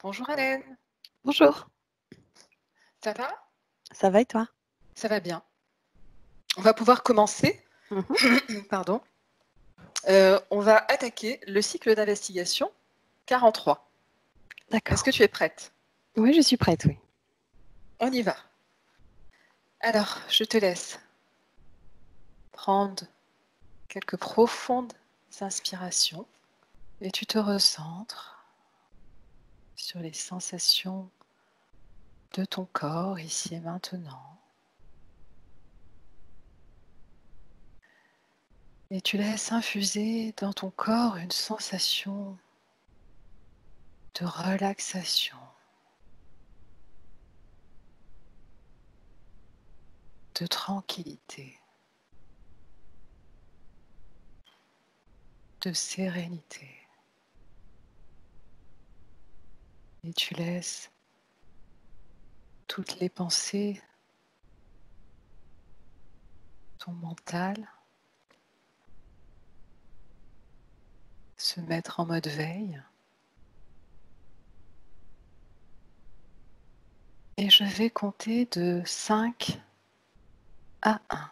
Bonjour Hélène, Bonjour, ça va? ça va et toi? Ça va bien. On va pouvoir commencer. Mhm. Pardon. On va attaquer le cycle d'investigation 43. Est-ce D'accord. que tu es prête? Oui, je suis prête, oui. On y va. Alors, je te laisse prendre quelques profondes inspirations et tu te recentres sur les sensations de ton corps ici et maintenant. Et tu laisses infuser dans ton corps une sensation de relaxation, de tranquillité, de sérénité. Et tu laisses toutes les pensées, ton mental, se mettre en mode veille. Et je vais compter de 5 à 1.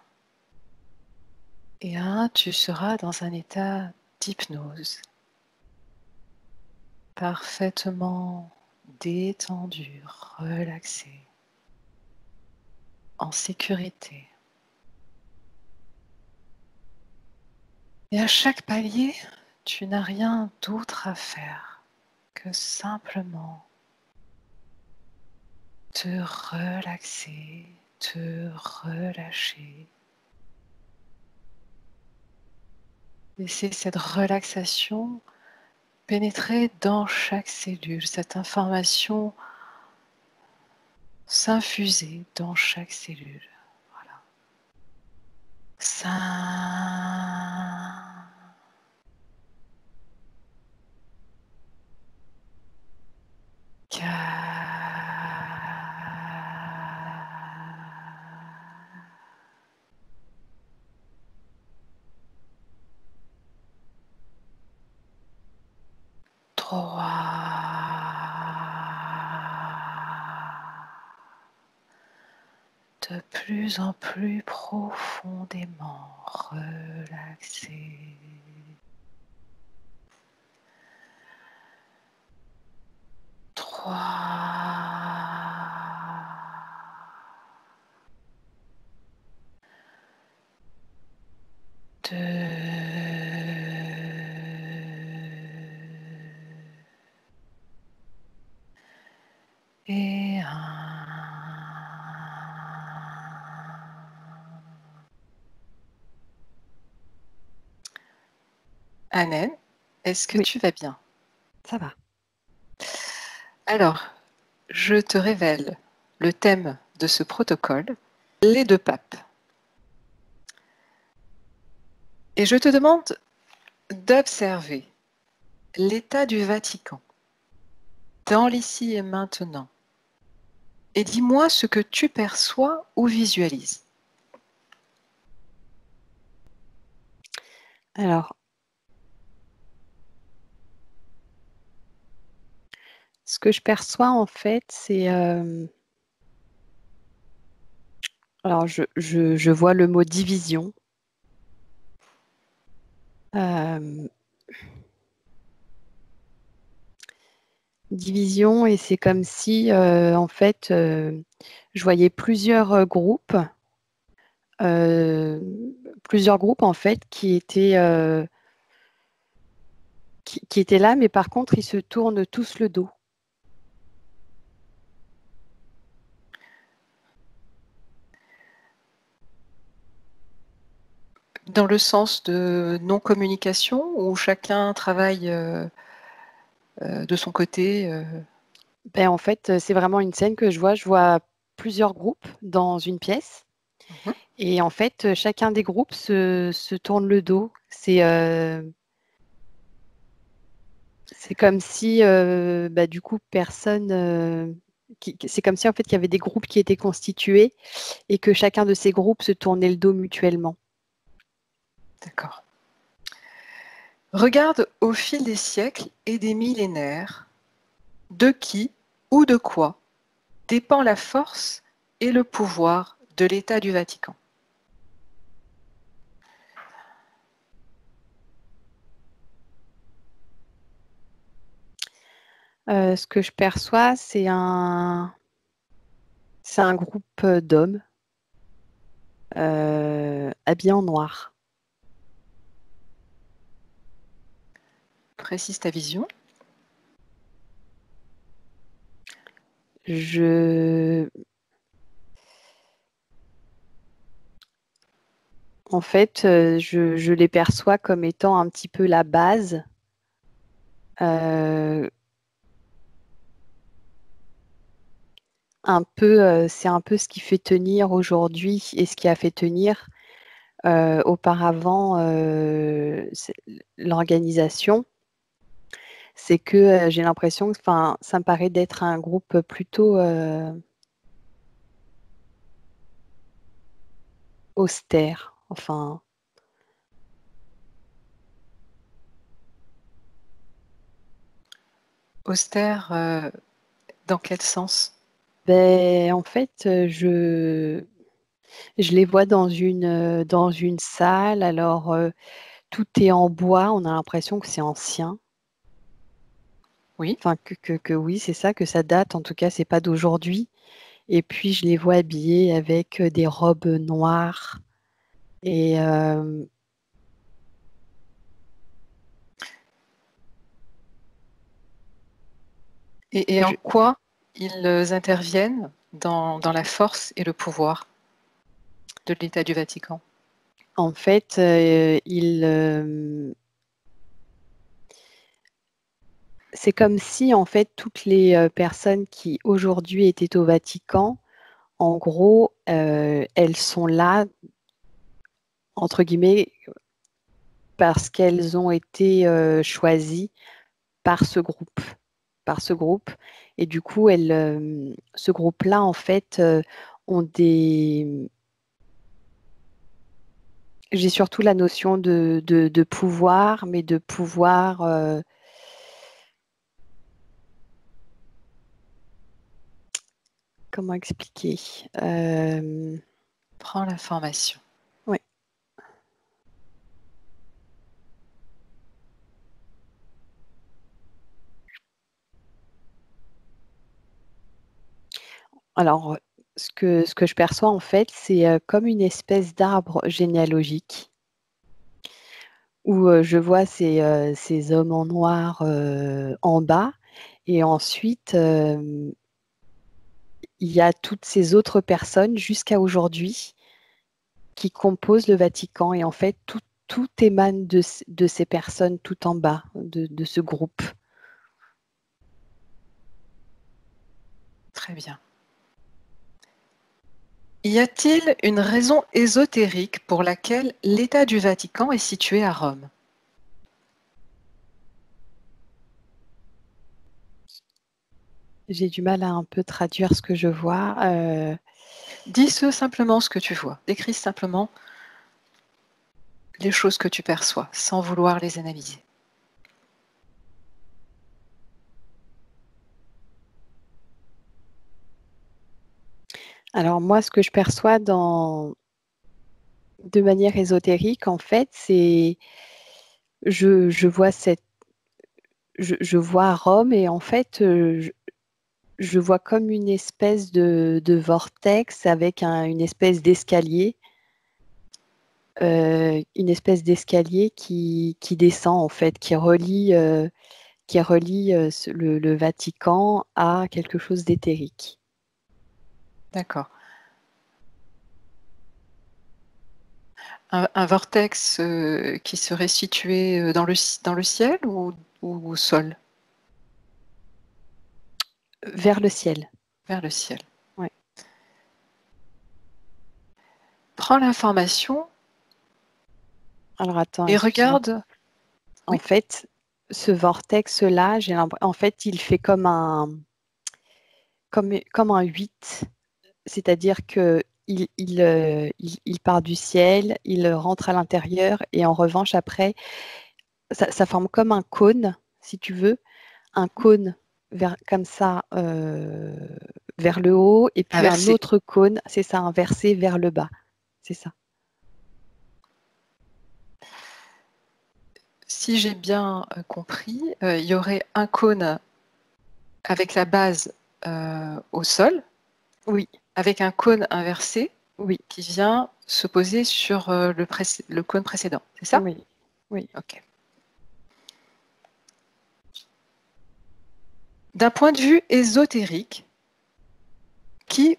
Et à 1, tu seras dans un état d'hypnose, parfaitement détendu, relaxé, en sécurité. Et à chaque palier, tu n'as rien d'autre à faire que simplement te relaxer, te relâcher. Laisser cette relaxation pénétrer dans chaque cellule, cette information s'infuser dans chaque cellule. Voilà. 5, 4, 3, de plus en plus profondément relaxé. 3, 2 et 1. Annette, est-ce que Oui, tu vas bien? ça va. Alors, je te révèle le thème de ce protocole, les deux papes. Et je te demande d'observer l'état du Vatican dans l'ici et maintenant. Et dis-moi ce que tu perçois ou visualises. Alors, ce que je perçois en fait, c'est... alors, je vois le mot division. Division, et c'est comme si, en fait, je voyais plusieurs groupes en fait qui étaient là, mais par contre, ils se tournent tous le dos. Dans le sens de non-communication où chacun travaille de son côté Ben, en fait, c'est vraiment une scène que je vois. Je vois plusieurs groupes dans une pièce. Mhm. Et en fait, chacun des groupes se tourne le dos. C'est comme si, bah, du coup, personne. C'est comme si en fait il y avait des groupes qui étaient constitués et que chacun de ces groupes se tournait le dos mutuellement. D'accord. Regarde au fil des siècles et des millénaires de qui ou de quoi dépend la force et le pouvoir de l'État du Vatican? Ce que je perçois, c'est un groupe d'hommes habillés en noir. Précise ta vision. En fait, je les perçois comme étant un petit peu la base. C'est un peu ce qui fait tenir aujourd'hui et ce qui a fait tenir auparavant l'organisation. C'est que j'ai l'impression que ça me paraît d'être un groupe plutôt austère. Enfin, Austère, dans quel sens? en fait, je les vois dans une salle. Alors, tout est en bois. On a l'impression que c'est ancien. Oui. Enfin, que oui, c'est ça, que ça date. En tout cas, c'est pas d'aujourd'hui. Et puis, je les vois habillés avec des robes noires. Et Et en quoi ils interviennent dans la force et le pouvoir de l'État du Vatican? en fait, c'est comme si, en fait, toutes les personnes qui aujourd'hui étaient au Vatican, en gros, elles sont là, entre guillemets, parce qu'elles ont été choisies par ce groupe. Par ce groupe. Et du coup, ce groupe-là, en fait, ont des. J'ai surtout la notion de pouvoir, mais de pouvoir. Comment expliquer? Prends l'information. Ouais. Alors, ce que je perçois, en fait, c'est comme une espèce d'arbre généalogique où je vois ces hommes en noir en bas et ensuite, il y a toutes ces autres personnes jusqu'à aujourd'hui qui composent le Vatican et en fait, tout émane de ces personnes tout en bas, de ce groupe. Très bien. Y a-t-il une raison ésotérique pour laquelle l'État du Vatican est situé à Rome? J'ai du mal à un peu traduire ce que je vois. Dis simplement ce que tu vois. Décris simplement les choses que tu perçois, sans vouloir les analyser. Alors moi, ce que je perçois de manière ésotérique, en fait, c'est je vois je vois Rome et en fait, je vois comme une espèce de vortex avec une espèce d'escalier, qui descend en fait, qui relie le Vatican à quelque chose d'éthérique. D'accord. Un vortex qui serait situé dans le ciel ou au sol? Vers le ciel. Vers le ciel. Ouais. Prends l'information Alors attends, et excuse-moi. regarde. En Oui, fait, ce vortex-là, en fait, il fait comme un 8, c'est-à-dire que il part du ciel, il rentre à l'intérieur et en revanche, après, ça forme comme un cône, si tu veux, un cône. comme ça vers le haut, et puis un Inversé. autre cône, c'est ça, inversé vers le bas. C'est ça. Si j'ai bien compris, il y aurait un cône avec la base au sol, Oui, avec un cône inversé oui, qui vient se poser sur le cône précédent. C'est ça? oui, oui. Ok. D'un point de vue ésotérique, qui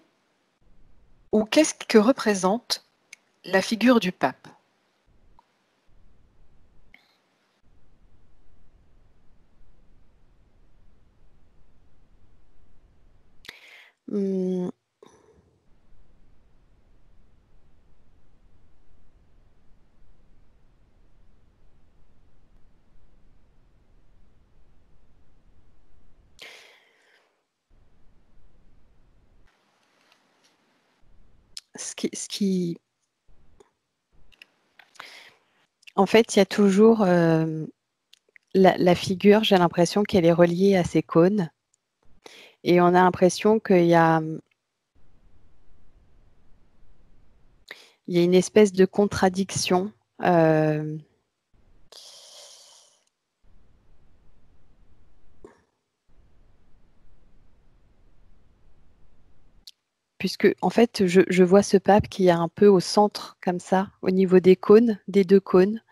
ou qu'est-ce que représente la figure du pape? Hum, ce qui, en fait, il y a toujours la figure, j'ai l'impression qu'elle est reliée à ces cônes. Et on a l'impression il y a une espèce de contradiction. Puisque, en fait, je vois ce pape qui est un peu au centre, comme ça, au niveau des cônes, des deux cônes.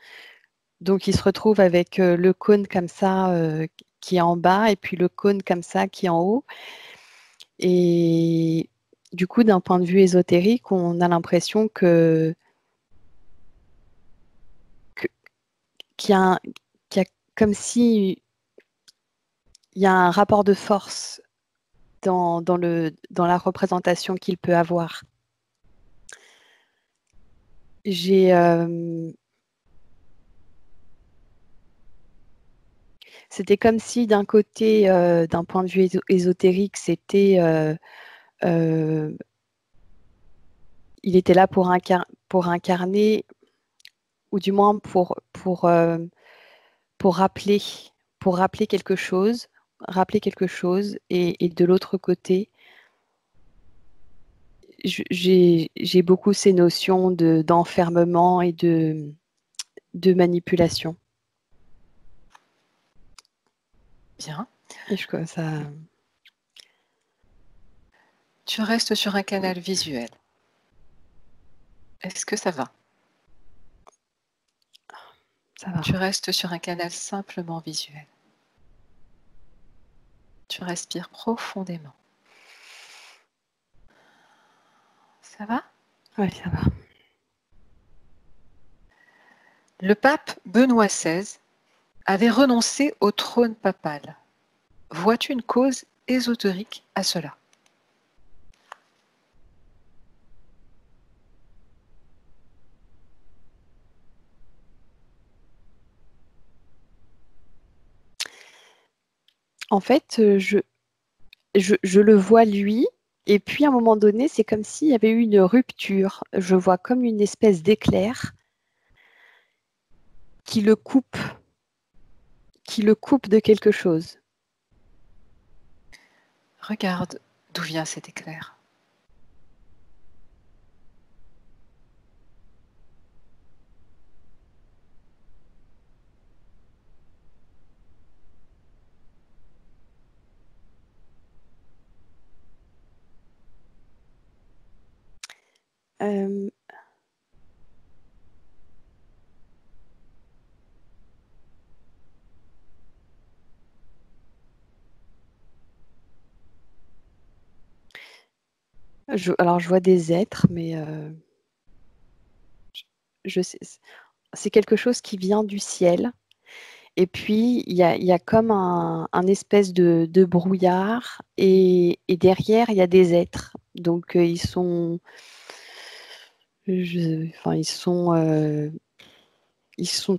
Donc, il se retrouve avec le cône comme ça qui est en bas et puis le cône comme ça qui est en haut. Et du coup, d'un point de vue ésotérique, on a l'impression qu'il y a, qu'il y a comme si il y a un rapport de force dans la représentation qu'il peut avoir. C'était comme si d'un côté, d'un point de vue ésotérique, il était là pour incarner, ou du moins pour rappeler, rappeler quelque chose, et de l'autre côté, j'ai beaucoup ces notions d'enfermement et de manipulation. Bien. Et ça, Tu restes sur un canal visuel. Est-ce que ça va? ça va. Tu restes sur un canal simplement visuel. Tu respires profondément. Ça va? Oui, ça va. Le pape Benoît XVI avait renoncé au trône papal. Vois-tu une cause ésotérique à cela? En fait, je le vois lui, et puis à un moment donné, c'est comme s'il y avait eu une rupture. Je vois comme une espèce d'éclair qui le coupe, de quelque chose. Regarde d'où vient cet éclair. Euh, alors, je vois des êtres, mais je sais, c'est quelque chose qui vient du ciel. Et puis, il y a comme un espèce de brouillard, et derrière, il y a des êtres. Donc, enfin, ils sont,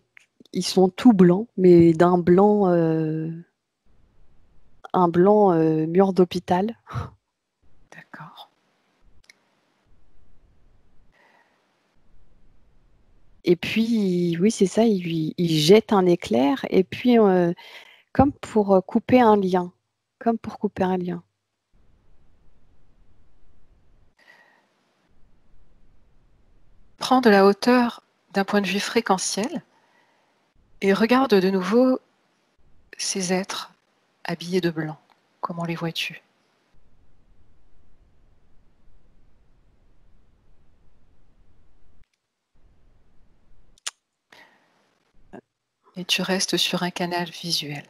ils sont tout blancs, mais un blanc mur d'hôpital. D'accord. Et puis, oui, c'est ça, il jette un éclair, et puis, comme pour couper un lien. comme pour couper un lien. Prends de la hauteur d'un point de vue fréquentiel et regarde de nouveau ces êtres habillés de blanc. Comment les vois-tu? Et tu restes sur un canal visuel,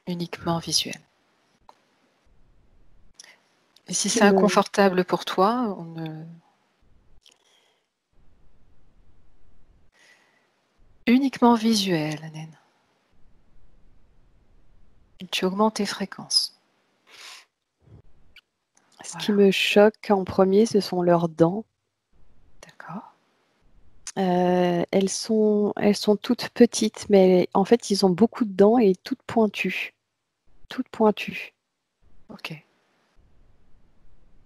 uniquement visuel. Et si c'est inconfortable pour toi, uniquement visuel, Naine. Tu augmentes tes fréquences. Ce qui me choque en premier, ce sont leurs dents. D'accord. Elles sont toutes petites, mais en fait, ils ont beaucoup de dents et toutes pointues. Toutes pointues. Ok.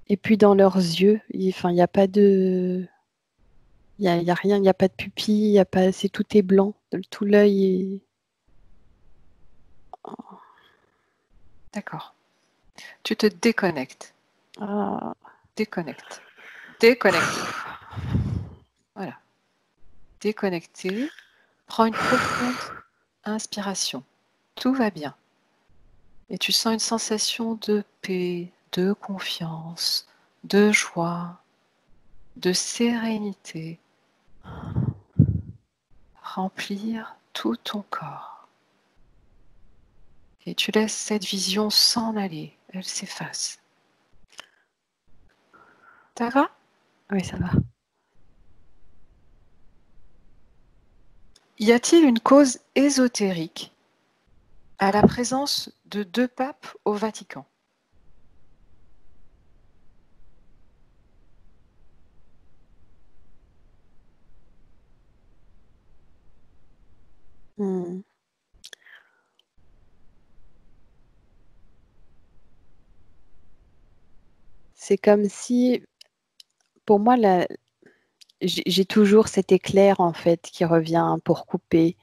Et puis dans leurs yeux, il n'y a pas de... Il y a rien, il n'y a pas de pupille, tout est blanc. Tout l'œil est... D'accord. Tu te déconnectes. Ah. Déconnecte. Déconnecte. Voilà. Déconnecté. Prends une profonde inspiration. Tout va bien. Et tu sens une sensation de paix, de confiance, de joie, de sérénité remplir tout ton corps. Et tu laisses cette vision s'en aller. Elle s'efface. Ça va? Oui, ça va. Y a-t-il une cause ésotérique à la présence de 2 papes au Vatican? C'est comme si, pour moi, j'ai toujours cet éclair en fait qui revient pour couper.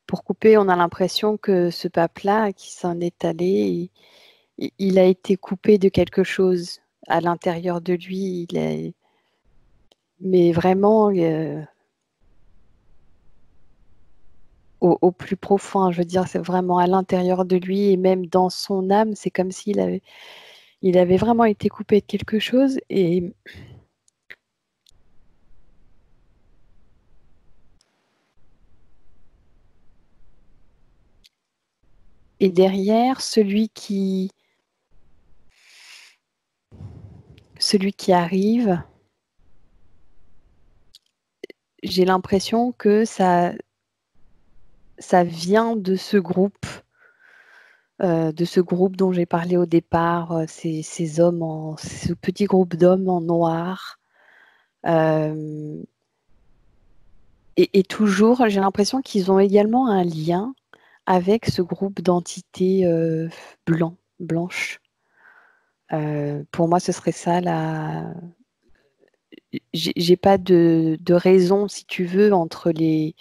Pour couper, on a l'impression que ce pape-là qui s'en est allé, il a été coupé de quelque chose à l'intérieur de lui. Mais vraiment au plus profond, je veux dire, c'est vraiment à l'intérieur de lui et même dans son âme, c'est comme il avait vraiment été coupé de quelque chose et derrière, celui qui arrive, j'ai l'impression que ça vient de ce groupe dont j'ai parlé au départ, ce petit groupe d'hommes en noir. Et toujours, j'ai l'impression qu'ils ont également un lien avec ce groupe d'entités blanches. Pour moi, ce serait ça j'ai pas de raison, si tu veux, entre les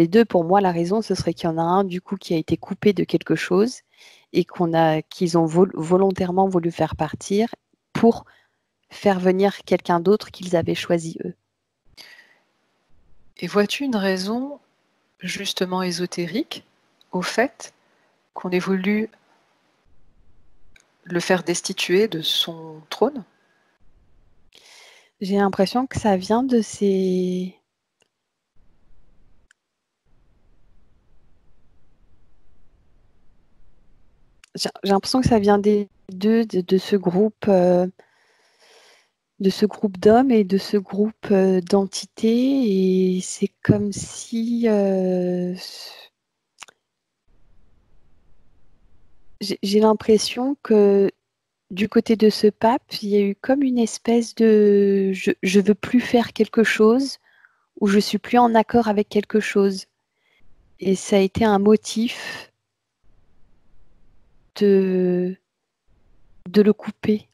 deux. Pour moi, la raison, ce serait qu'il y en a un, du coup, qui a été coupé de quelque chose et qu'ils ont volontairement voulu faire partir pour faire venir quelqu'un d'autre qu'ils avaient choisi eux. Et vois-tu une raison justement ésotérique au fait qu'on ait voulu le faire destituer de son trône? J'ai l'impression que ça vient de ces... J'ai l'impression que ça vient des deux, de ce groupe d'hommes et de ce groupe d'entités. Et c'est comme si... j'ai l'impression que du côté de ce pape, il y a eu comme une espèce de je veux plus faire quelque chose ou je suis plus en accord avec quelque chose. Et ça a été un motif de le couper.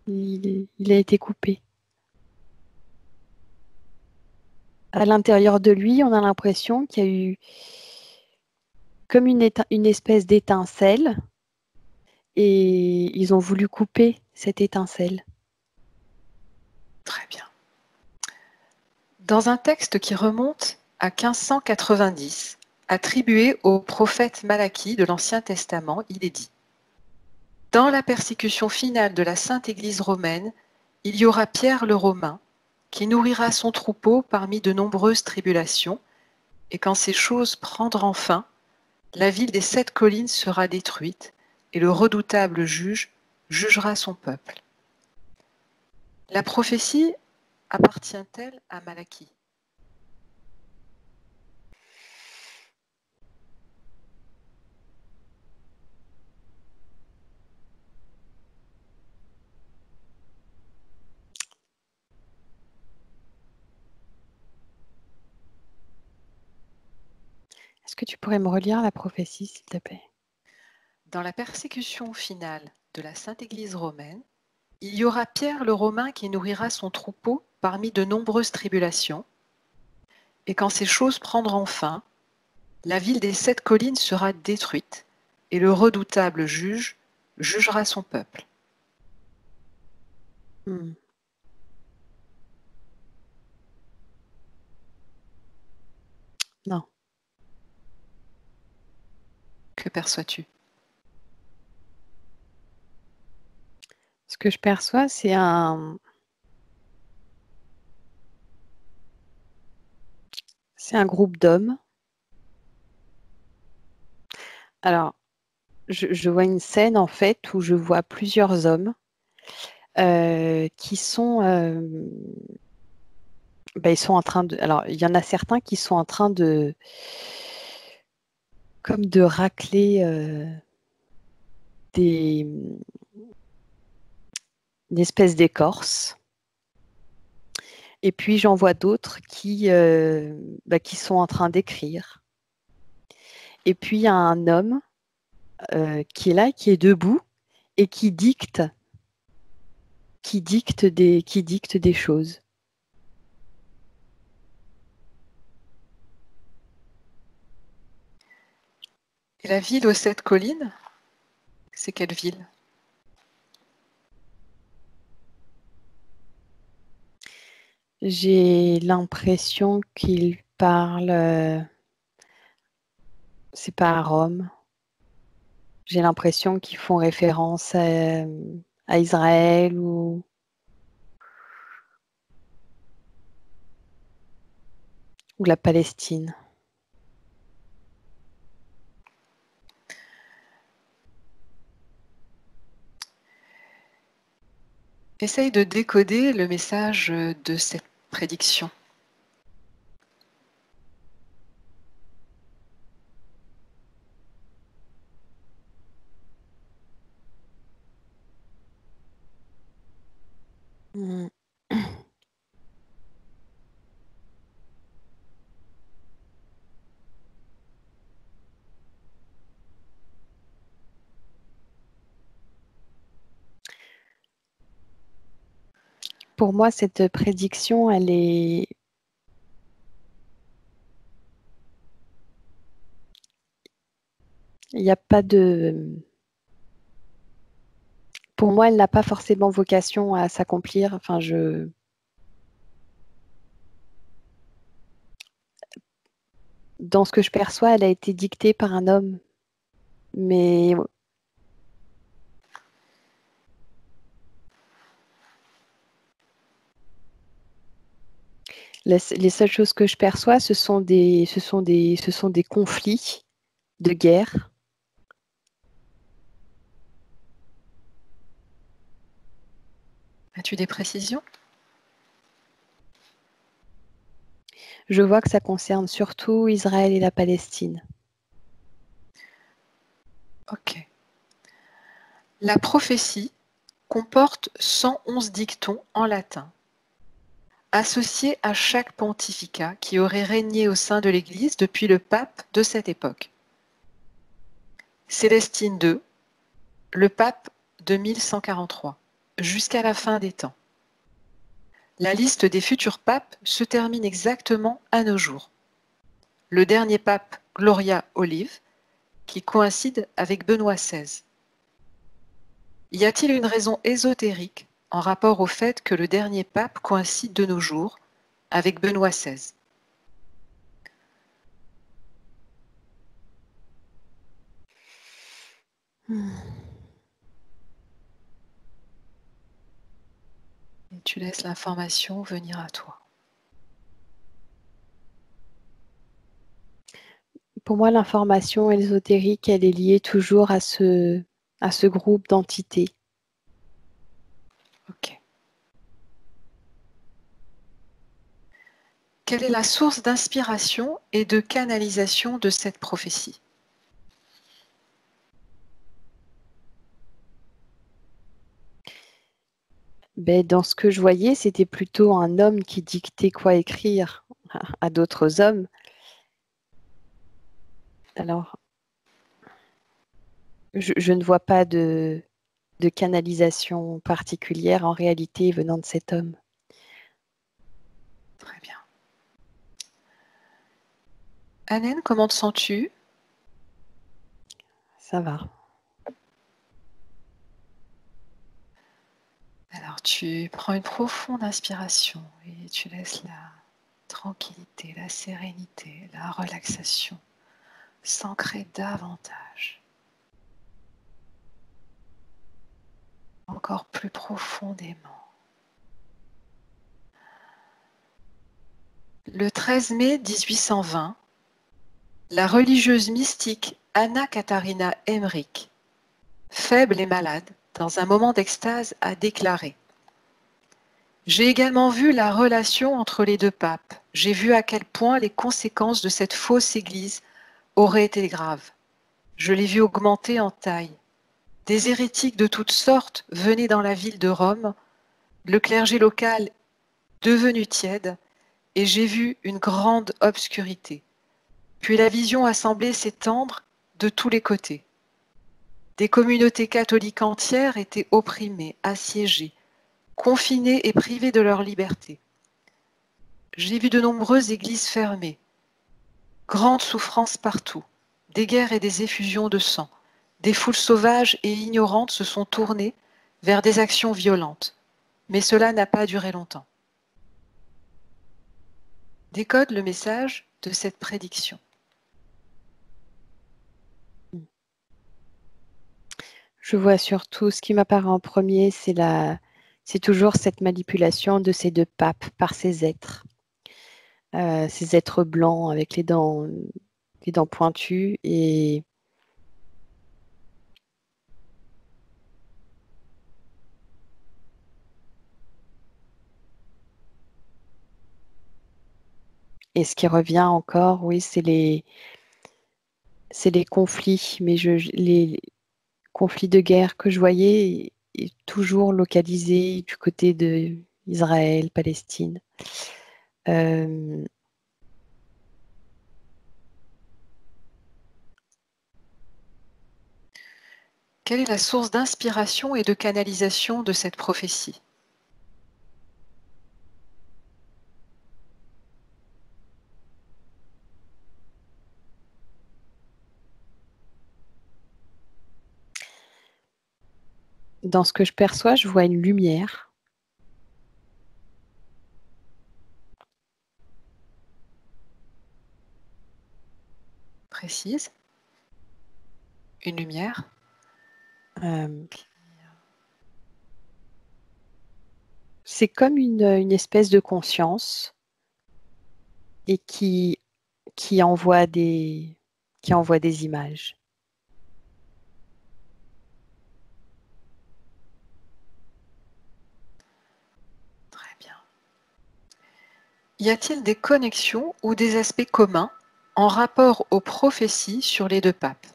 Il a été coupé. À l'intérieur de lui, on a l'impression qu'il y a eu comme une espèce d'étincelle et ils ont voulu couper cette étincelle. Très bien. Dans un texte qui remonte à 1590, attribué au prophète Malachie de l'Ancien Testament, il est dit: dans la persécution finale de la Sainte Église romaine, il y aura Pierre le Romain, qui nourrira son troupeau parmi de nombreuses tribulations, et quand ces choses prendront fin, la ville des 7 collines sera détruite, et le redoutable juge jugera son peuple. La prophétie appartient-elle à Malachie? Est-ce que tu pourrais me relire la prophétie, s'il te plaît? Dans la persécution finale de la Sainte Église romaine, il y aura Pierre le Romain qui nourrira son troupeau parmi de nombreuses tribulations, et quand ces choses prendront fin, la ville des 7 collines sera détruite, et le redoutable juge jugera son peuple. Non. Que perçois-tu? Ce que je perçois, c'est un groupe d'hommes. Alors, je vois une scène en fait où je vois plusieurs hommes qui sont, ils sont en train de. Alors, il y en a certains qui sont en train de, comme de racler une espèce d'écorce. Et puis j'en vois d'autres qui sont en train d'écrire. Et puis il y a un homme qui est là, qui est debout et qui dicte des choses. Et la ville aux 7 collines, c'est quelle ville? J'ai l'impression qu'il parle. C'est pas à Rome. J'ai l'impression qu'ils font référence à Israël ou la Palestine. Essaye de décoder le message de cette prédiction. Mm. Pour moi, cette prédiction, elle est. Il n'y a pas de. Pour moi, elle n'a pas forcément vocation à s'accomplir. Enfin, dans ce que je perçois, elle a été dictée par un homme. Mais les seules choses que je perçois, ce sont des conflits de guerre. As-tu des précisions? Je vois que ça concerne surtout Israël et la Palestine. Ok. La prophétie comporte 111 dictons en latin, associés à chaque pontificat qui aurait régné au sein de l'Église depuis le pape de cette époque. Célestine II, le pape de 1143, jusqu'à la fin des temps. La liste des futurs papes se termine exactement à nos jours. Le dernier pape, Gloria Olive, qui coïncide avec Benoît XVI. Y a-t-il une raison ésotérique en rapport au fait que le dernier pape coïncide de nos jours avec Benoît XVI? Et tu laisses l'information venir à toi. Pour moi, l'information ésotérique, elle est liée toujours à ce groupe d'entités. Ok. Quelle est la source d'inspiration et de canalisation de cette prophétie? Ben, dans ce que je voyais, c'était plutôt un homme qui dictait quoi écrire à d'autres hommes. Alors, je ne vois pas de canalisation particulière en réalité venant de cet homme. Très bien. Annen, comment te sens-tu? Ça va. Alors tu prends une profonde inspiration et tu laisses la tranquillité, la sérénité, la relaxation s'ancrer davantage, encore plus profondément. Le 13 mai 1820, la religieuse mystique Anna Katharina Emmerich, faible et malade, dans un moment d'extase, a déclaré: j'ai également vu la relation entre les deux papes. J'ai vu à quel point les conséquences de cette fausse Église auraient été graves. Je l'ai vu augmenter en taille. Des hérétiques de toutes sortes venaient dans la ville de Rome, le clergé local devenu tiède, et j'ai vu une grande obscurité. Puis la vision a semblé s'étendre de tous les côtés. Des communautés catholiques entières étaient opprimées, assiégées, confinées et privées de leur liberté. J'ai vu de nombreuses églises fermées, grande souffrance partout, des guerres et des effusions de sang. Des foules sauvages et ignorantes se sont tournées vers des actions violentes, mais cela n'a pas duré longtemps. Décode le message de cette prédiction. Je vois surtout, ce qui m'apparaît en premier, c'est toujours cette manipulation de ces deux papes par ces êtres blancs avec les dents pointues et ce qui revient encore, oui, c'est les conflits, mais les conflits de guerre que je voyais est toujours localisés du côté de Israël, Palestine. Euh, Quelle est la source d'inspiration et de canalisation de cette prophétie? dans ce que je perçois, je vois une lumière. Précise. Une lumière. Euh, c'est comme une espèce de conscience et qui envoie des images. Très bien. Y a-t-il des connexions ou des aspects communs en rapport aux prophéties sur les deux papes?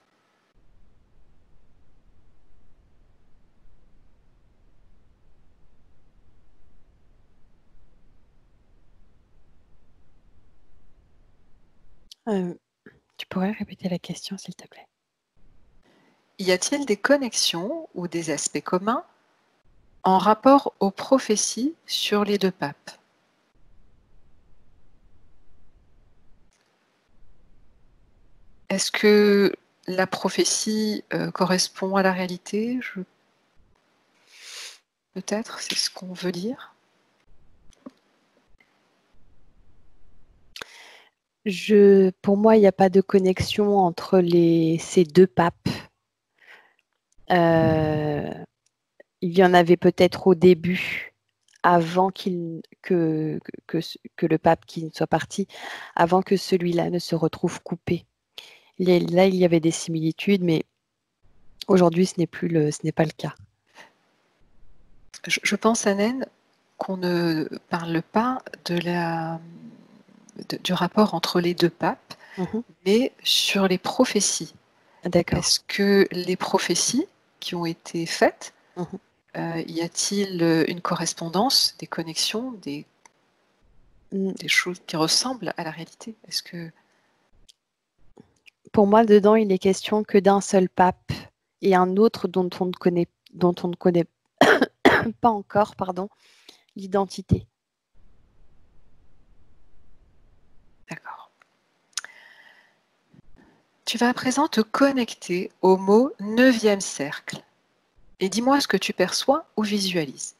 Euh, Tu pourrais répéter la question, s'il te plaît? Y a-t-il des connexions ou des aspects communs en rapport aux prophéties sur les deux papes? Est-ce que la prophétie correspond à la réalité? peut-être, c'est ce qu'on veut dire. Pour moi, il n'y a pas de connexion entre ces deux papes. Il y en avait peut-être au début, avant que le pape qui soit parti, avant que celui-là ne se retrouve coupé. Là, il y avait des similitudes, mais aujourd'hui, ce n'est pas le cas. Je pense, Annen, qu'on ne parle pas du rapport entre les deux papes, mais sur les prophéties. D'accord. Est-ce que les prophéties qui ont été faites, y a-t-il une correspondance, des connexions, des choses qui ressemblent à la réalité? Est-ce que... Pour moi, dedans, il est question que d'un seul pape et un autre dont on ne connaît pas encore, l'identité. D'accord. Tu vas à présent te connecter au mot 9e cercle. Et dis-moi ce que tu perçois ou visualises.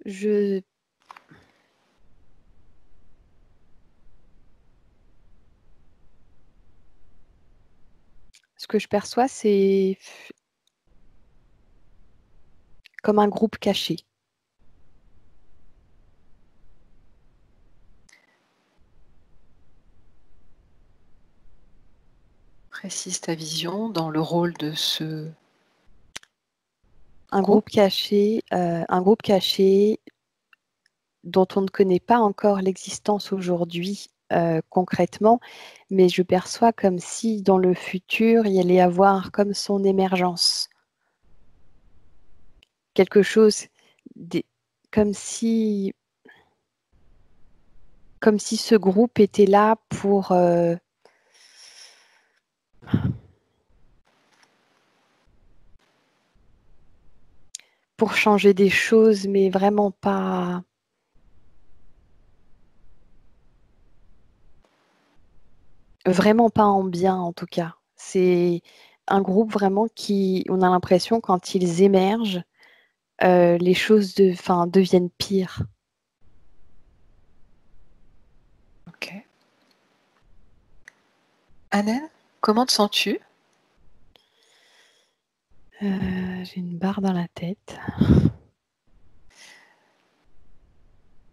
Ce que je perçois, c'est comme un groupe caché. Précise ta vision dans le rôle de ce un groupe caché dont on ne connaît pas encore l'existence aujourd'hui concrètement, mais je perçois comme si dans le futur, il y allait avoir comme son émergence. Quelque chose comme si ce groupe était là pour changer des choses, mais vraiment pas en bien en tout cas. C'est un groupe vraiment on a l'impression quand ils émergent, les choses deviennent pires. Ok. Annen, comment te sens-tu? J'ai une barre dans la tête.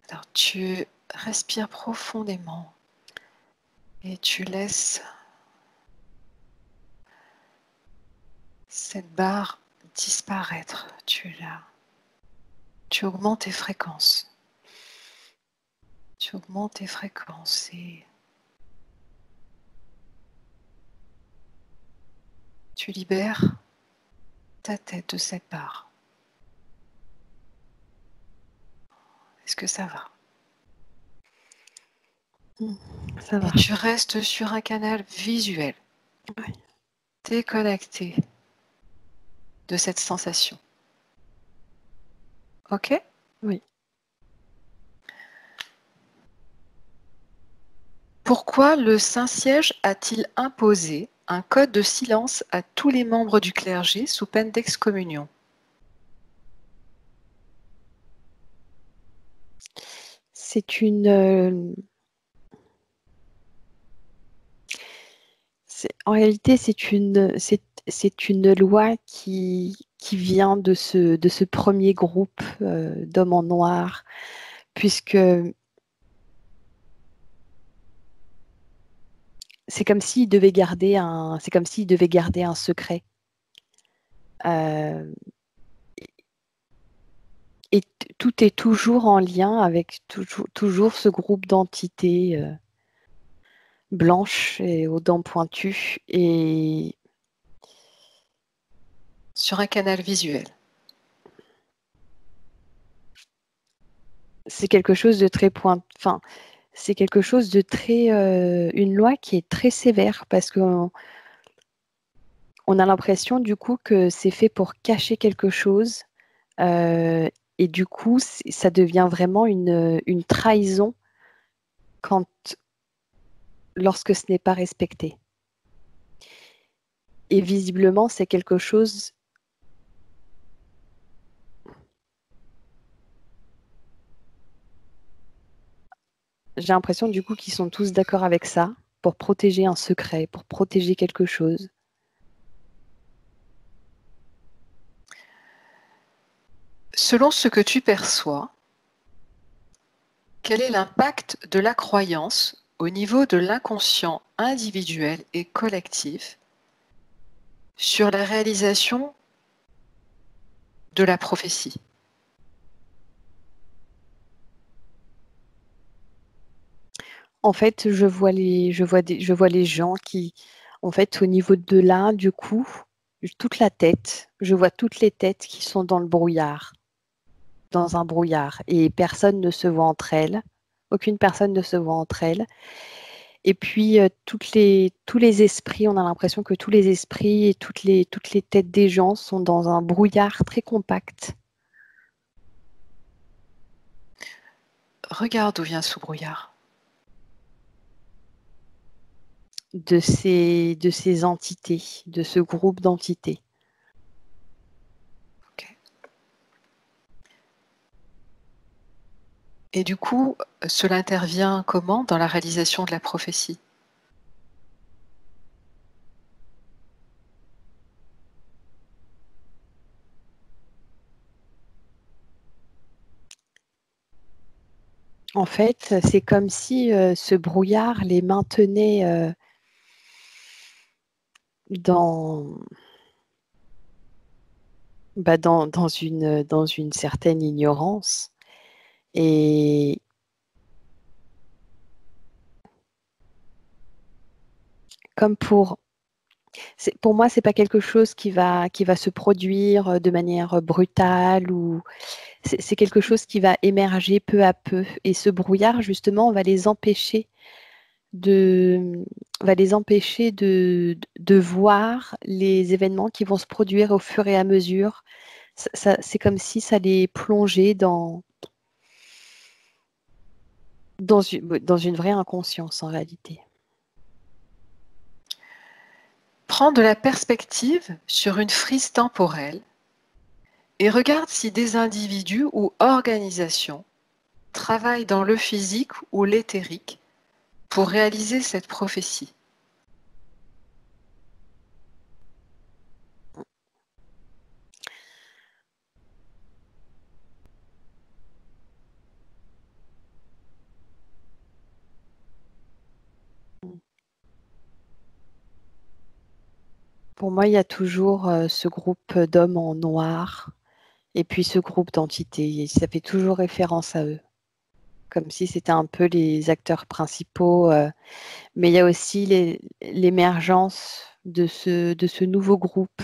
Alors, tu respires profondément et tu laisses cette barre disparaître. Tu augmentes tes fréquences. Tu augmentes tes fréquences et tu libères ta tête de cette barre. Est-ce que ça va? Ça va. Et tu restes sur un canal visuel. Oui. Déconnecté de cette sensation. Ok? Oui. Pourquoi le Saint-Siège a-t-il imposé un code de silence à tous les membres du clergé sous peine d'excommunion? En réalité, c'est une loi qui vient de ce premier groupe d'hommes en noir, puisque c'est comme s'ils devaient garder un secret. Et tout est toujours en lien avec toujours ce groupe d'entités blanches et aux dents pointues et Sur un canal visuel. c'est quelque chose de très c'est quelque chose de très une loi qui est très sévère parce qu'on a l'impression du coup que c'est fait pour cacher quelque chose et du coup ça devient vraiment une trahison lorsque ce n'est pas respecté. Et visiblement, c'est quelque chose. J'ai l'impression du coup qu'ils sont tous d'accord avec ça, pour protéger un secret, pour protéger quelque chose. Selon ce que tu perçois, quel est l'impact de la croyance au niveau de l'inconscient individuel et collectif sur la réalisation de la prophétie? En fait, je vois les gens qui, en fait, au niveau de là, du coup, toute la tête, je vois toutes les têtes qui sont dans le brouillard, dans un brouillard, et personne ne se voit entre elles. Aucune personne ne se voit entre elles. Et puis, tous les esprits, on a l'impression que tous les esprits et toutes les têtes des gens sont dans un brouillard très compact. Regarde d'où vient ce brouillard. De ces entités, de ce groupe d'entités. Okay. Et du coup, cela intervient comment dans la réalisation de la prophétie? En fait, c'est comme si ce brouillard les maintenait dans, dans une certaine ignorance. Et comme pour moi, c'est pas quelque chose qui va se produire de manière brutale ou c'est quelque chose qui va émerger peu à peu. Et ce brouillard, justement, de, va les empêcher de voir les événements qui vont se produire au fur et à mesure. C'est comme si ça les plongeait dans une vraie inconscience en réalité. Prends de la perspective sur une frise temporelle et regarde si des individus ou organisations travaillent dans le physique ou l'éthérique pour réaliser cette prophétie. Pour moi, il y a toujours ce groupe d'hommes en noir et puis ce groupe d'entités. Et ça fait toujours référence à eux, comme si c'était un peu les acteurs principaux. Mais il y a aussi l'émergence de ce nouveau groupe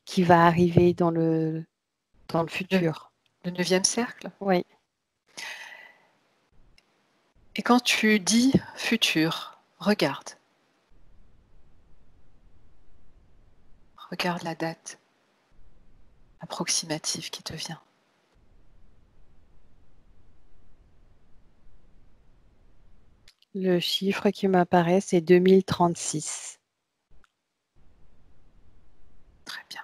qui va arriver dans le futur. Le 9e cercle. Oui. Et quand tu dis futur, regarde. Regarde la date approximative qui te vient. Le chiffre qui m'apparaît, c'est 2036. Très bien.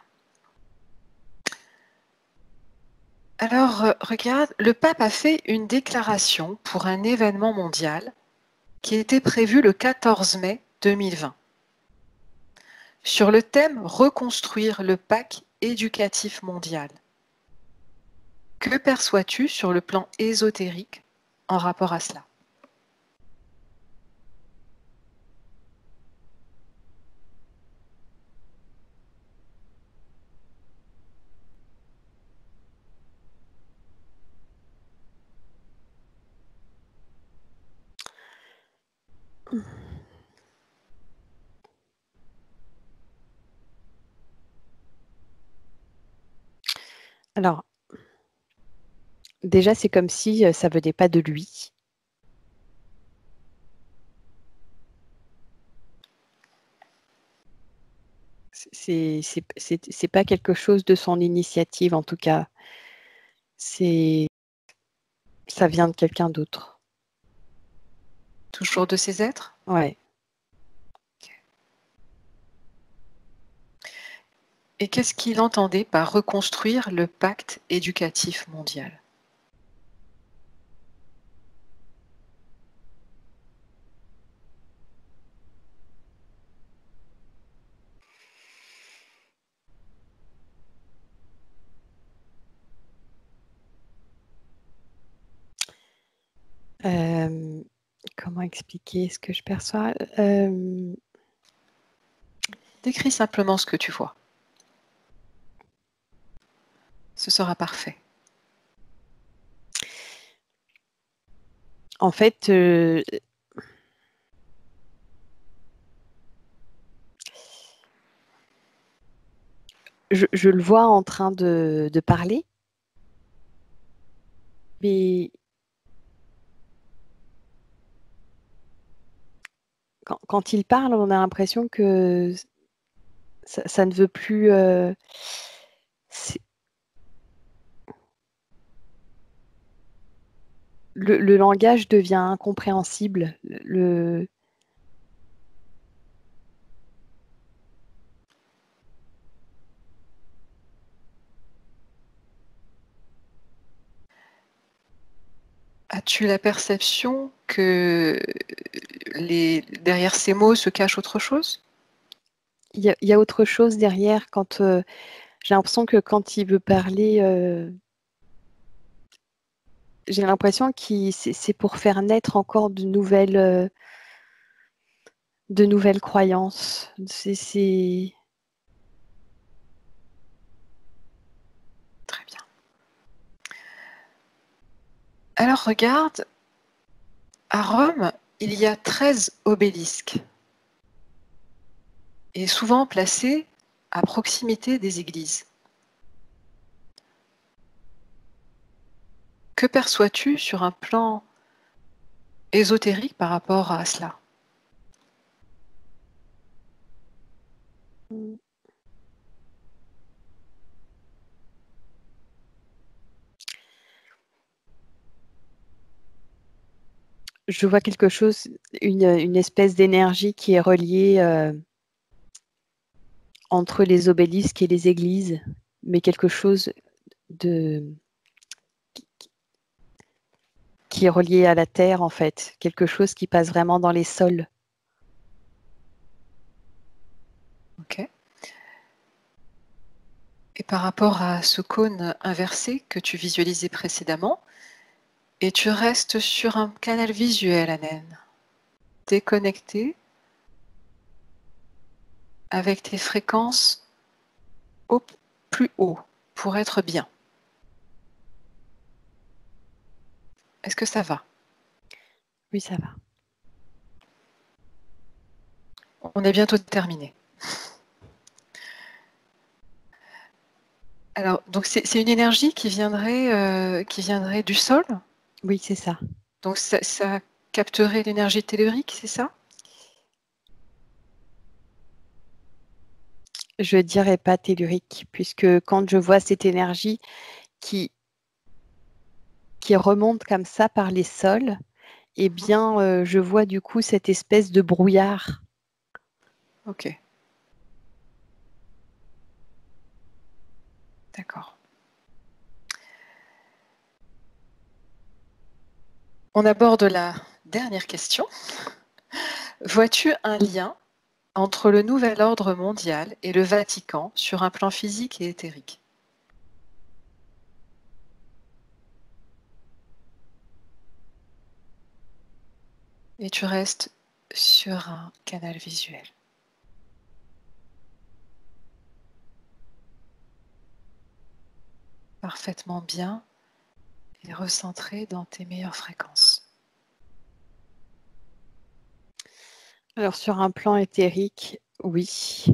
Alors, regarde, le pape a fait une déclaration pour un événement mondial qui était prévu le 14 mai 2020 sur le thème Reconstruire le pacte éducatif mondial. Que perçois-tu sur le plan ésotérique en rapport à cela? Alors, déjà, c'est comme si ça venait pas de lui. C'est pas quelque chose de son initiative, en tout cas. Ça vient de quelqu'un d'autre. Toujours de ces êtres? Ouais. Et qu'est-ce qu'il entendait par reconstruire le pacte éducatif mondial? Comment expliquer ce que je perçois? Décris simplement ce que tu vois. Ce sera parfait. En fait, je le vois en train de parler, mais quand il parle, on a l'impression que ça ne veut plus. Le langage devient incompréhensible. As-tu la perception que derrière ces mots se cache autre chose? Il y a autre chose derrière quand j'ai l'impression que quand il veut parler, j'ai l'impression que c'est pour faire naître encore de nouvelles croyances. Très bien. Alors regarde, à Rome, il y a 13 obélisques, et souvent placés à proximité des églises. Que perçois-tu sur un plan ésotérique par rapport à cela? Je vois quelque chose, une espèce d'énergie qui est reliée entre les obélisques et les églises, mais quelque chose qui est relié à la terre, en fait, quelque chose qui passe vraiment dans les sols. Ok. Et par rapport à ce cône inversé que tu visualisais précédemment, et tu restes sur un canal visuel, Anen, déconnecté avec tes fréquences au plus haut pour être bien. Est-ce que ça va? Oui, ça va. On est bientôt terminé. Alors, donc c'est une énergie qui viendrait du sol. Oui, c'est ça. Donc ça capterait l'énergie tellurique, c'est ça? Je dirais pas tellurique, puisque quand je vois cette énergie qui, qui remonte comme ça par les sols, eh bien, je vois du coup cette espèce de brouillard. Ok. D'accord. On aborde la dernière question. Vois-tu un lien entre le nouvel ordre mondial et le Vatican sur un plan physique et éthérique? Et tu restes sur un canal visuel. Parfaitement bien et recentré dans tes meilleures fréquences. Alors, sur un plan éthérique, oui,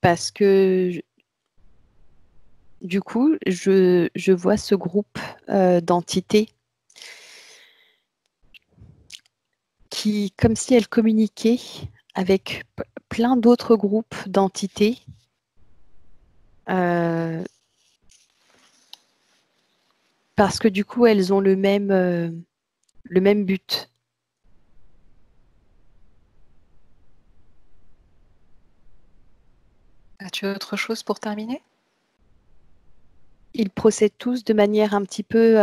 parce que du coup, je vois ce groupe d'entités qui, comme si elles communiquaient avec plein d'autres groupes d'entités. Parce que du coup, elles ont le même but. As-tu autre chose pour terminer? Ils procèdent tous de manière un petit peu,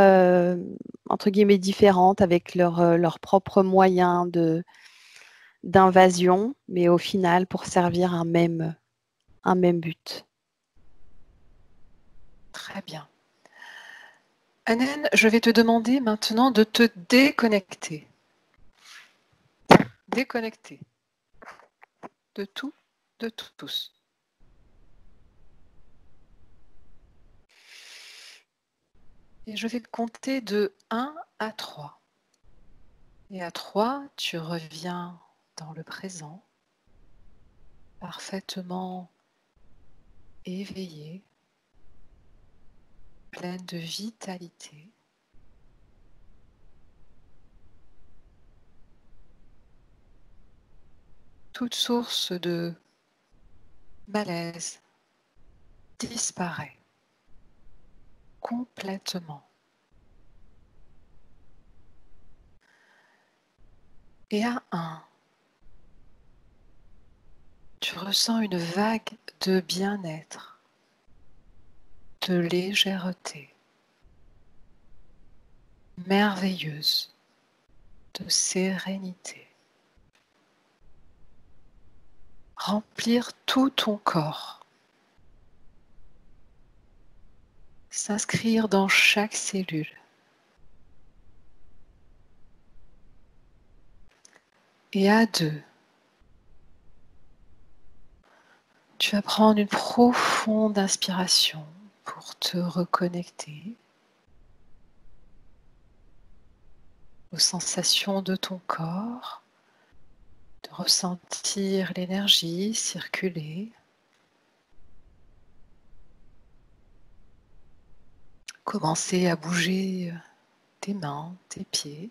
entre guillemets, différente, avec leurs propres moyens d'invasion, mais au final pour servir un même but. Très bien. Anen, je vais te demander maintenant de te déconnecter. Déconnecter de tout, de tous. Et je vais compter de 1 à 3. Et à 3, tu reviens dans le présent, parfaitement éveillé, pleine de vitalité. Toute source de malaise disparaît complètement. Et à 1, tu ressens une vague de bien-être, de légèreté, merveilleuse, de sérénité. Remplir tout ton corps. S'inscrire dans chaque cellule. Et à 2, tu vas prendre une profonde inspiration pour te reconnecter aux sensations de ton corps, de ressentir l'énergie circuler. Commencer à bouger tes mains, tes pieds.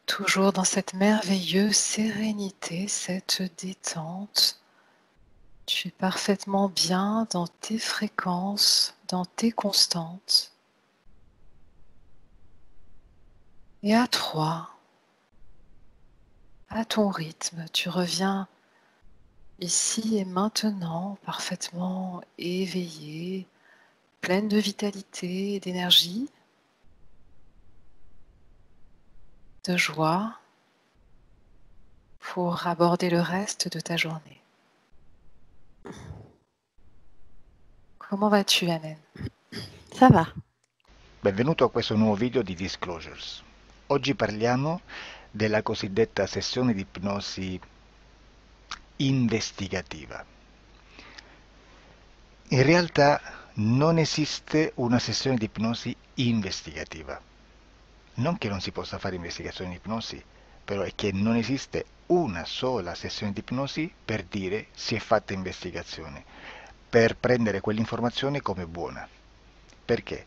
Toujours dans cette merveilleuse sérénité, cette détente. Tu es parfaitement bien dans tes fréquences, dans tes constantes. Et à 3, à ton rythme, tu reviens ici et maintenant, parfaitement éveillé, pleine de vitalité et d'énergie, de joie, pour aborder le reste de ta journée. Comment vas-tu, Anen? Ça va. Benvenuto a questo nuovo video di Disclosures. Oggi parliamo della cosiddetta sessione di ipnosi investigativa. In realtà non esiste una sessione di ipnosi investigativa. Non che non si possa fare investigazione di ipnosi, però è che non esiste una sola sessione di ipnosi per dire si è fatta investigazione, per prendere quell'informazione come buona. Perché?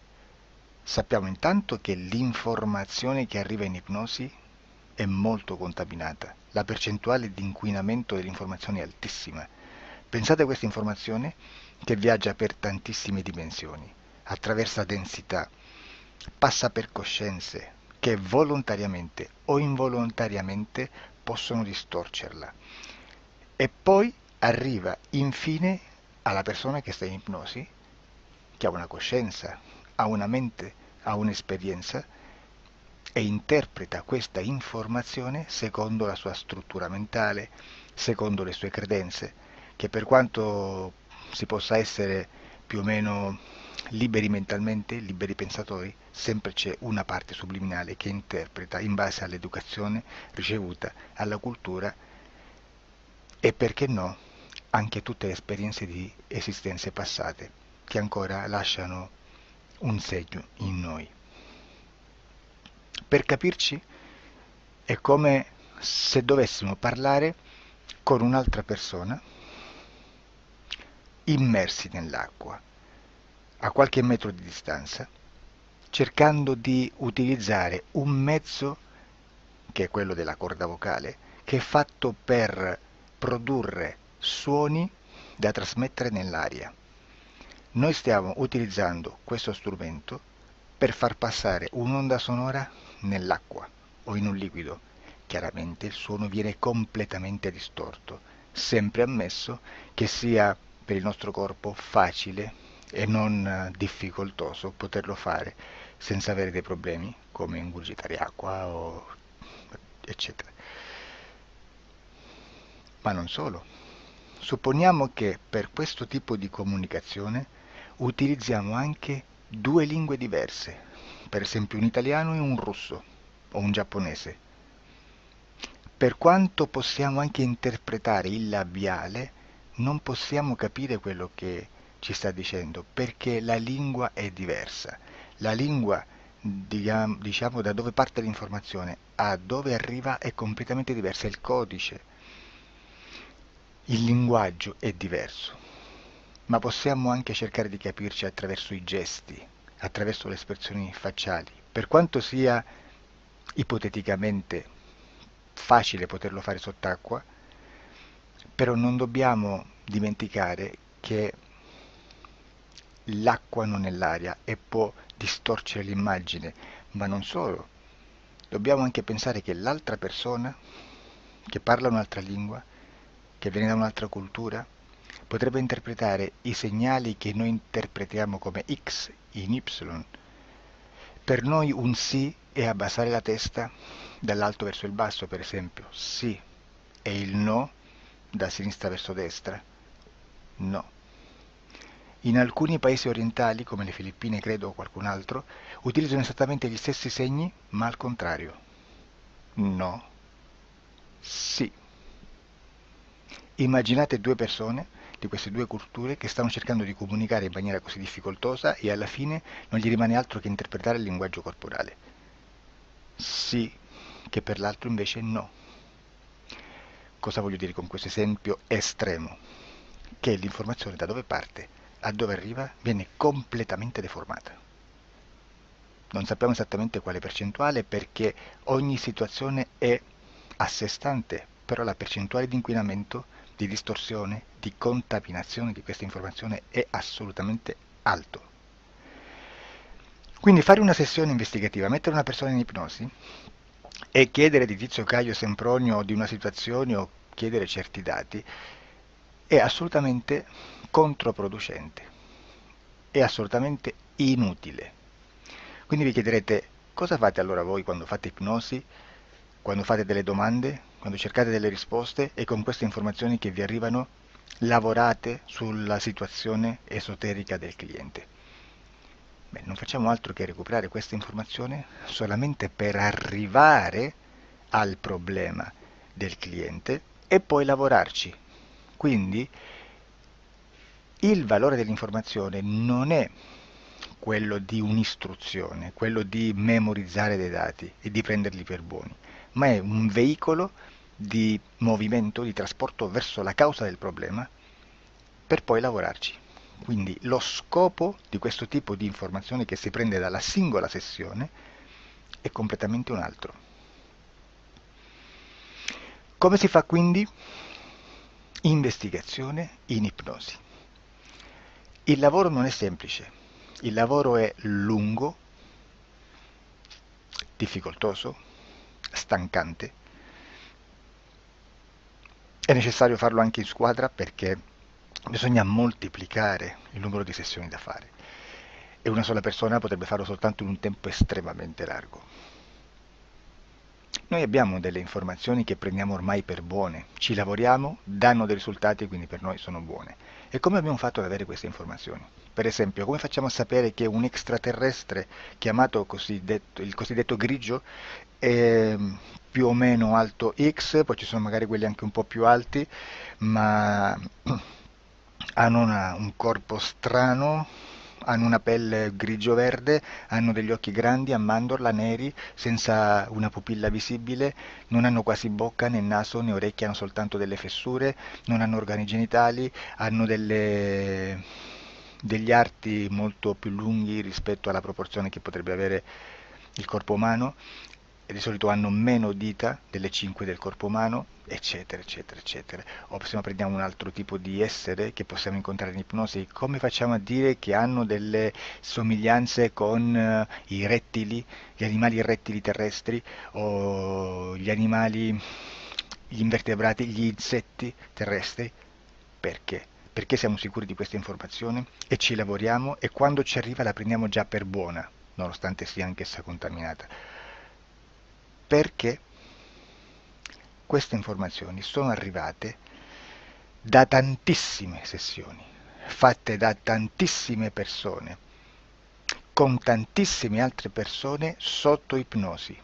Sappiamo intanto che l'informazione che arriva in ipnosi è molto contaminata, la percentuale di inquinamento dell'informazione è altissima. Pensate a questa informazione che viaggia per tantissime dimensioni, attraversa densità, passa per coscienze che volontariamente o involontariamente possono distorcerla e poi arriva infine alla persona che sta in ipnosi, che ha una coscienza, ha una mente, ha un'esperienza e interpreta questa informazione secondo la sua struttura mentale, secondo le sue credenze, che per quanto si possa essere più o meno liberi mentalmente, liberi pensatori, sempre c'è una parte subliminale che interpreta in base all'educazione ricevuta, alla cultura e perché no anche tutte le esperienze di esistenze passate che ancora lasciano un segno in noi. Per capirci è come se dovessimo parlare con un'altra persona immersi nell'acqua, a qualche metro di distanza, cercando di utilizzare un mezzo, che è quello della corda vocale, che è fatto per produrre suoni da trasmettere nell'aria. Noi stiamo utilizzando questo strumento per far passare un'onda sonora nell'acqua o in un liquido chiaramente il suono viene completamente distorto, sempre ammesso che sia per il nostro corpo facile e non difficoltoso poterlo fare senza avere dei problemi come ingurgitare acqua o eccetera. Ma non solo. Supponiamo che per questo tipo di comunicazione utilizziamo anche due lingue diverse, per esempio un italiano e un russo o un giapponese. Per quanto possiamo anche interpretare il labiale, non possiamo capire quello che ci sta dicendo, perché la lingua è diversa. La lingua, diciamo, da dove parte l'informazione a dove arriva è completamente diversa, il codice, il linguaggio è diverso, ma possiamo anche cercare di capirci attraverso i gesti, attraverso le espressioni facciali. Per quanto sia ipoteticamente facile poterlo fare sott'acqua, però non dobbiamo dimenticare che l'acqua non è l'aria e può distorcere l'immagine, ma non solo. Dobbiamo anche pensare che l'altra persona, che parla un'altra lingua, che viene da un'altra cultura, potrebbe interpretare i segnali che noi interpretiamo come X in Y. Per noi un sì è abbassare la testa dall'alto verso il basso, per esempio, sì, e il no da sinistra verso destra, no. In alcuni paesi orientali, come le Filippine credo o qualcun altro, utilizzano esattamente gli stessi segni, ma al contrario. No, sì. Immaginate due persone di queste due culture che stanno cercando di comunicare in maniera così difficoltosa e alla fine non gli rimane altro che interpretare il linguaggio corporale. Sì, che per l'altro invece no. Cosa voglio dire con questo esempio estremo? Che l'informazione da dove parte a dove arriva viene completamente deformata. Non sappiamo esattamente quale percentuale perché ogni situazione è a sé stante, però la percentuale di inquinamento, di distorsione, di contaminazione di questa informazione è assolutamente alto. Quindi fare una sessione investigativa, mettere una persona in ipnosi e chiedere di Tizio Caio Sempronio di una situazione o chiedere certi dati è assolutamente controproducente, è assolutamente inutile. Quindi vi chiederete cosa fate allora voi quando fate ipnosi, quando fate delle domande, quando cercate delle risposte e con queste informazioni che vi arrivano lavorate sulla situazione esoterica del cliente. Beh, non facciamo altro che recuperare questa informazione solamente per arrivare al problema del cliente e poi lavorarci. Quindi il valore dell'informazione non è quello di un'istruzione, quello di memorizzare dei dati e di prenderli per buoni, ma è un veicolo di movimento, di trasporto verso la causa del problema per poi lavorarci. Quindi lo scopo di questo tipo di informazione che si prende dalla singola sessione è completamente un altro. Come si fa quindi? Investigazione in ipnosi. Il lavoro non è semplice, il lavoro è lungo, difficoltoso, stancante. È necessario farlo anche in squadra perché bisogna moltiplicare il numero di sessioni da fare e una sola persona potrebbe farlo soltanto in un tempo estremamente largo. Noi abbiamo delle informazioni che prendiamo ormai per buone, ci lavoriamo, danno dei risultati e quindi per noi sono buone. E come abbiamo fatto ad avere queste informazioni? Per esempio, come facciamo a sapere che un extraterrestre chiamato il cosiddetto grigio è più o meno alto X, poi ci sono magari quelli anche un po' più alti, ma hanno un corpo strano, hanno una pelle grigio-verde, hanno degli occhi grandi a mandorla, neri, senza una pupilla visibile, non hanno quasi bocca né naso né orecchie, hanno soltanto delle fessure, non hanno organi genitali, hanno degli arti molto più lunghi rispetto alla proporzione che potrebbe avere il corpo umano e di solito hanno meno dita delle 5 del corpo umano, eccetera, eccetera, eccetera. O se no prendiamo un altro tipo di essere che possiamo incontrare in ipnosi, come facciamo a dire che hanno delle somiglianze con i rettili, gli animali rettili terrestri, o gli animali, gli invertebrati, gli insetti terrestri? Perché? Perché siamo sicuri di questa informazione e ci lavoriamo, e quando ci arriva la prendiamo già per buona, nonostante sia anch'essa contaminata. Perché queste informazioni sono arrivate da tantissime sessioni, fatte da tantissime persone, con tantissime altre persone sotto ipnosi,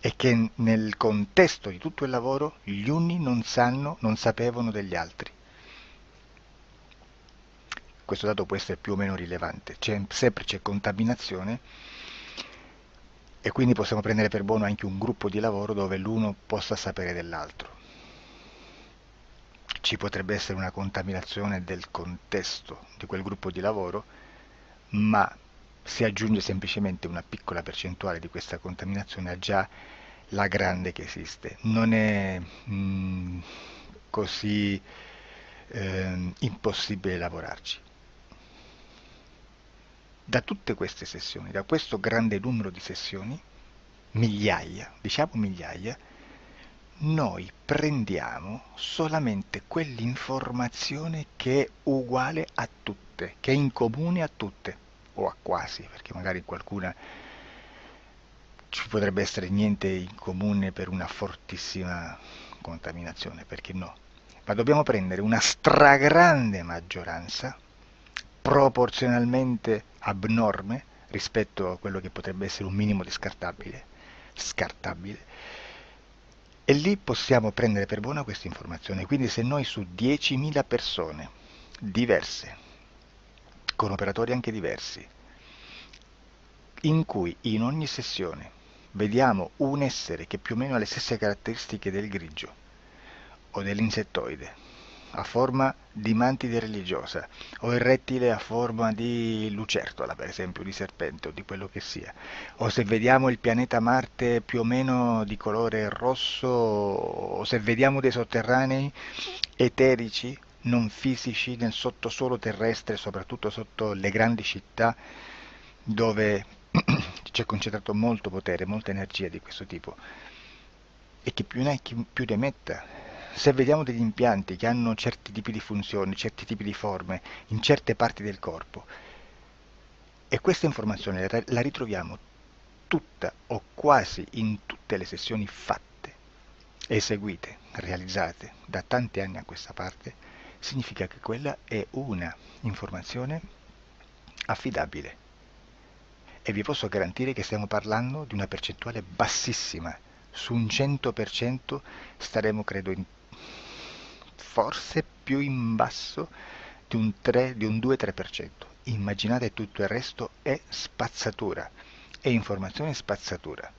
e che nel contesto di tutto il lavoro gli uni non sapevano degli altri. Questo dato può essere più o meno rilevante, sempre c'è contaminazione, e quindi possiamo prendere per buono anche un gruppo di lavoro dove l'uno possa sapere dell'altro. Ci potrebbe essere una contaminazione del contesto di quel gruppo di lavoro, ma si aggiunge semplicemente una piccola percentuale di questa contaminazione a già la grande che esiste. Non è così impossibile lavorarci. Da tutte queste sessioni, da questo grande numero di sessioni, migliaia, diciamo migliaia, noi prendiamo solamente quell'informazione che è uguale a tutte, che è in comune a tutte, o a quasi, perché magari qualcuna ci potrebbe essere niente in comune per una fortissima contaminazione, perché no? Ma dobbiamo prendere una stragrande maggioranza, proporzionalmente abnorme rispetto a quello che potrebbe essere un minimo di scartabile, e lì possiamo prendere per buona questa informazione. Quindi se noi su 10.000 persone diverse, con operatori anche diversi, in cui in ogni sessione vediamo un essere che più o meno ha le stesse caratteristiche del grigio o dell'insettoide, a forma di mantide religiosa, o il rettile a forma di lucertola, per esempio, di serpente o di quello che sia, o se vediamo il pianeta Marte più o meno di colore rosso, o se vediamo dei sotterranei eterici, non fisici, nel sottosuolo terrestre, soprattutto sotto le grandi città, dove c'è concentrato molto potere, molta energia di questo tipo, e che più ne hai più ne metta. Se vediamo degli impianti che hanno certi tipi di funzioni, certi tipi di forme in certe parti del corpo, e questa informazione la ritroviamo tutta o quasi in tutte le sessioni fatte, eseguite, realizzate da tanti anni a questa parte, significa che quella è una informazione affidabile. E vi posso garantire che stiamo parlando di una percentuale bassissima. Su un 100% staremo, credo, forse più in basso di un 2-3%. Immaginate, tutto il resto è spazzatura, è informazione spazzatura.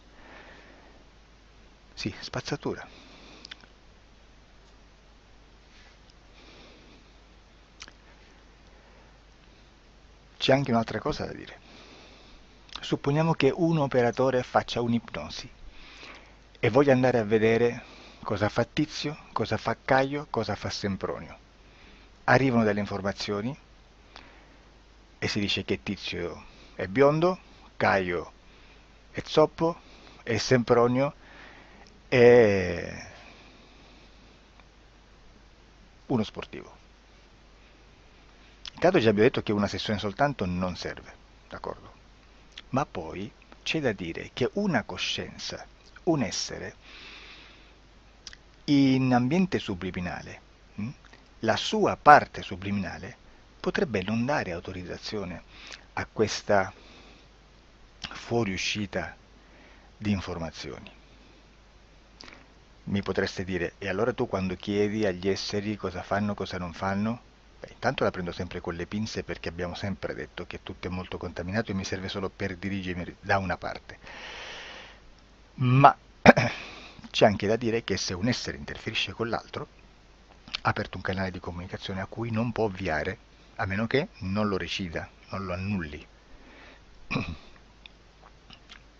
Sì, spazzatura. C'è anche un'altra cosa da dire. Supponiamo che un operatore faccia un'ipnosi e voglia andare a vedere cosa fa Tizio, cosa fa Caio, cosa fa Sempronio. Arrivano delle informazioni e si dice che Tizio è biondo, Caio è zoppo e Sempronio è uno sportivo. Intanto già abbiamo detto che una sessione soltanto non serve, d'accordo? Ma poi c'è da dire che una coscienza, un essere, in ambiente subliminale, la sua parte subliminale potrebbe non dare autorizzazione a questa fuoriuscita di informazioni. Mi potreste dire, e allora tu quando chiedi agli esseri cosa fanno, cosa non fanno? Beh, intanto la prendo sempre con le pinze, perché abbiamo sempre detto che tutto è molto contaminato e mi serve solo per dirigermi da una parte. Ma c'è anche da dire che se un essere interferisce con l'altro, ha aperto un canale di comunicazione a cui non può ovviare, a meno che non lo recida, non lo annulli.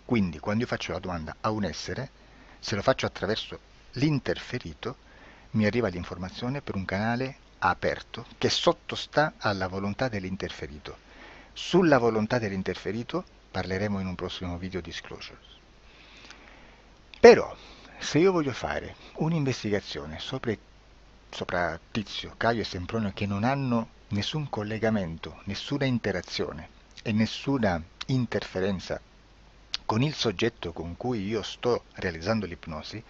Quindi quando io faccio la domanda a un essere, se lo faccio attraverso l'interferito, mi arriva l'informazione per un canale aperto che sottostà alla volontà dell'interferito. Sulla volontà dell'interferito parleremo in un prossimo video disclosures. Però, se io voglio fare un'investigazione sopra Tizio, Caio e Sempronio che non hanno nessun collegamento, nessuna interazione e nessuna interferenza con il soggetto con cui io sto realizzando l'ipnosi,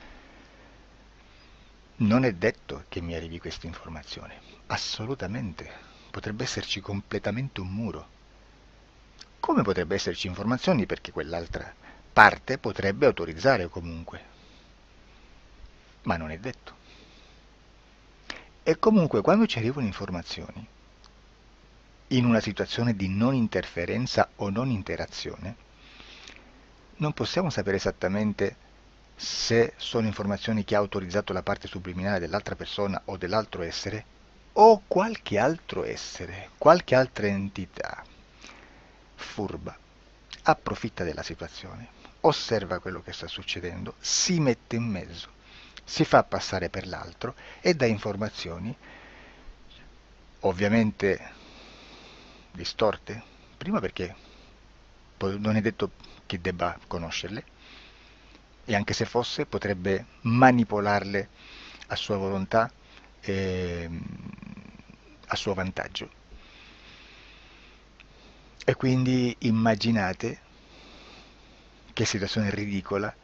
non è detto che mi arrivi questa informazione. Assolutamente. Potrebbe esserci completamente un muro. Come potrebbe esserci informazioni perché quell'altra parte potrebbe autorizzare comunque. Ma non è detto. E comunque quando ci arrivano informazioni, in una situazione di non interferenza o non interazione, non possiamo sapere esattamente se sono informazioni che ha autorizzato la parte subliminale dell'altra persona o dell'altro essere, o qualche altro essere, qualche altra entità furba, approfitta della situazione, osserva quello che sta succedendo, si mette in mezzo, si fa passare per l'altro e dà informazioni, ovviamente distorte, prima perché non è detto che debba conoscerle, e anche se fosse potrebbe manipolarle a sua volontà e a suo vantaggio. E quindi immaginate che situazione ridicola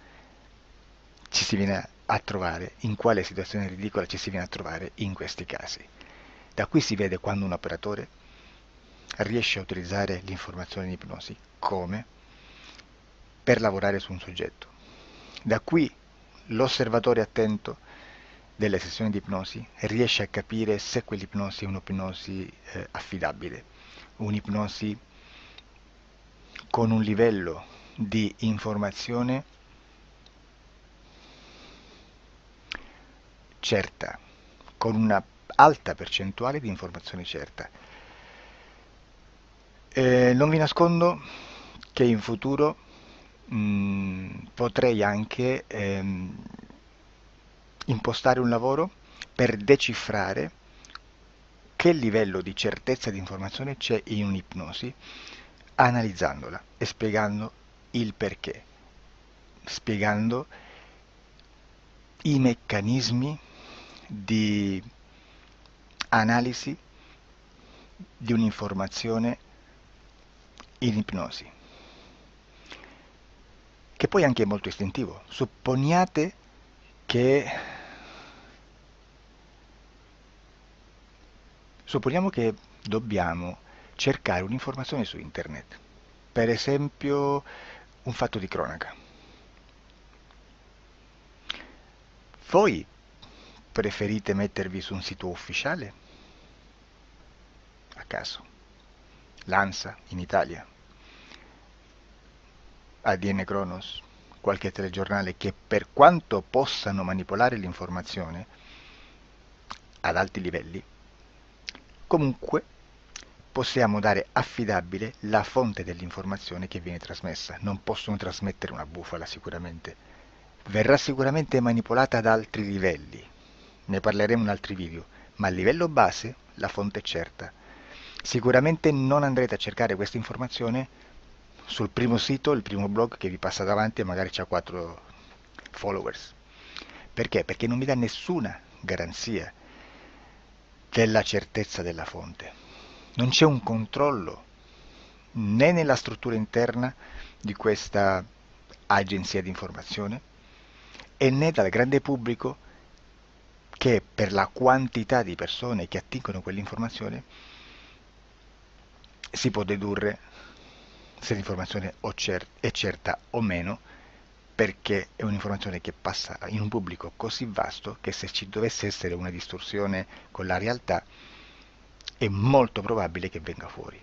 ci si viene a trovare, in quale situazione ridicola ci si viene a trovare in questi casi. Da qui si vede quando un operatore riesce a utilizzare l'informazione in ipnosi come per lavorare su un soggetto. Da qui l'osservatore attento delle sessioni di ipnosi riesce a capire se quell'ipnosi è un'ipnosi affidabile, un'ipnosi con un livello di informazione certa, con una alta percentuale di informazione certa. Non vi nascondo che in futuro potrei anche impostare un lavoro per decifrare che livello di certezza di informazione c'è in un'ipnosi, analizzandola e spiegando il perché, spiegando i meccanismi di analisi di un'informazione in ipnosi, che poi anche è molto istintivo. Supponiamo che dobbiamo cercare un'informazione su internet, per esempio un fatto di cronaca. Voi preferite mettervi su un sito ufficiale? A caso. L'ANSA in Italia, ADN Kronos, qualche telegiornale che per quanto possano manipolare l'informazione ad alti livelli, comunque possiamo dare affidabile la fonte dell'informazione che viene trasmessa. Non possono trasmettere una bufala sicuramente. Verrà sicuramente manipolata ad altri livelli. Ne parleremo in altri video, ma a livello base la fonte è certa. Sicuramente non andrete a cercare questa informazione sul primo sito, il primo blog che vi passa davanti e magari ha 4 followers. Perché? Perché non vi dà nessuna garanzia della certezza della fonte. Non c'è un controllo né nella struttura interna di questa agenzia di informazione e né dal grande pubblico che per la quantità di persone che attingono quell'informazione si può dedurre se l'informazione è certa o meno, perché è un'informazione che passa in un pubblico così vasto che se ci dovesse essere una distorsione con la realtà è molto probabile che venga fuori.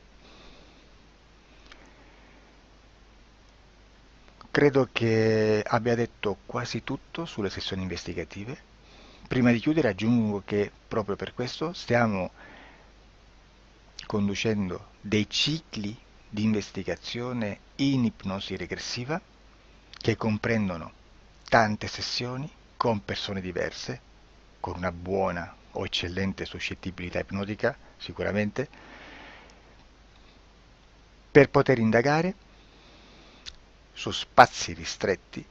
Credo che abbia detto quasi tutto sulle sessioni investigative. Prima di chiudere aggiungo che proprio per questo stiamo conducendo dei cicli di investigazione in ipnosi regressiva che comprendono tante sessioni con persone diverse, con una buona o eccellente suscettibilità ipnotica, sicuramente, per poter indagare su spazi ristretti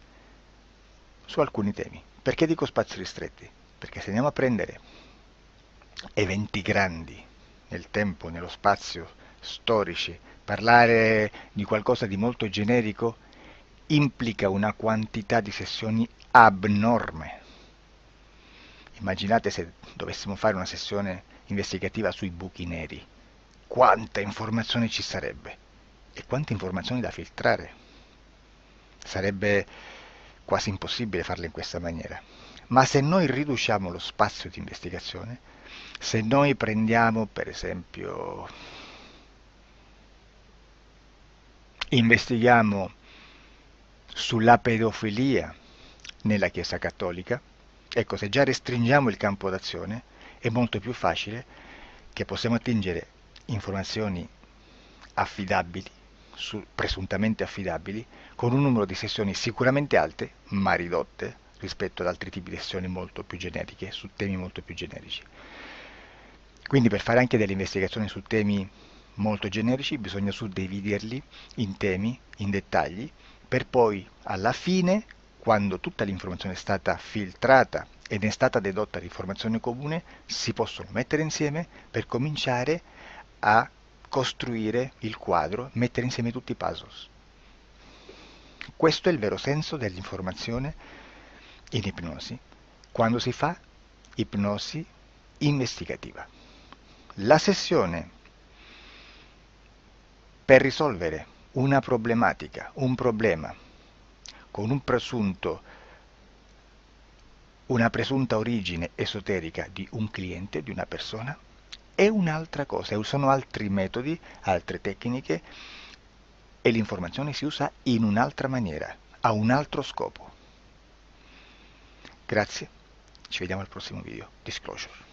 su alcuni temi. Perché dico spazi ristretti? Perché se andiamo a prendere eventi grandi nel tempo, nello spazio, storici, parlare di qualcosa di molto generico implica una quantità di sessioni abnorme. Immaginate se dovessimo fare una sessione investigativa sui buchi neri, quanta informazione ci sarebbe e quante informazioni da filtrare. Sarebbe quasi impossibile farlo in questa maniera. Ma se noi riduciamo lo spazio di investigazione, se noi prendiamo per esempio, investighiamo sulla pedofilia nella Chiesa Cattolica, ecco, se già restringiamo il campo d'azione, è molto più facile che possiamo attingere informazioni affidabili, presuntamente affidabili, con un numero di sessioni sicuramente alte, ma ridotte rispetto ad altri tipi di sessioni molto più generiche, su temi molto più generici. Quindi per fare anche delle investigazioni su temi molto generici bisogna suddividerli in temi, in dettagli, per poi alla fine, quando tutta l'informazione è stata filtrata ed è stata dedotta l'informazione comune, si possono mettere insieme per cominciare a costruire il quadro, mettere insieme tutti i puzzles. Questo è il vero senso dell'informazione in ipnosi, quando si fa ipnosi investigativa. La sessione per risolvere una problematica, un problema, con una presunta origine esoterica di un cliente, di una persona, è un'altra cosa, sono altri metodi, altre tecniche e l'informazione si usa in un'altra maniera, ha un altro scopo. Grazie, ci vediamo al prossimo video. Disclosure.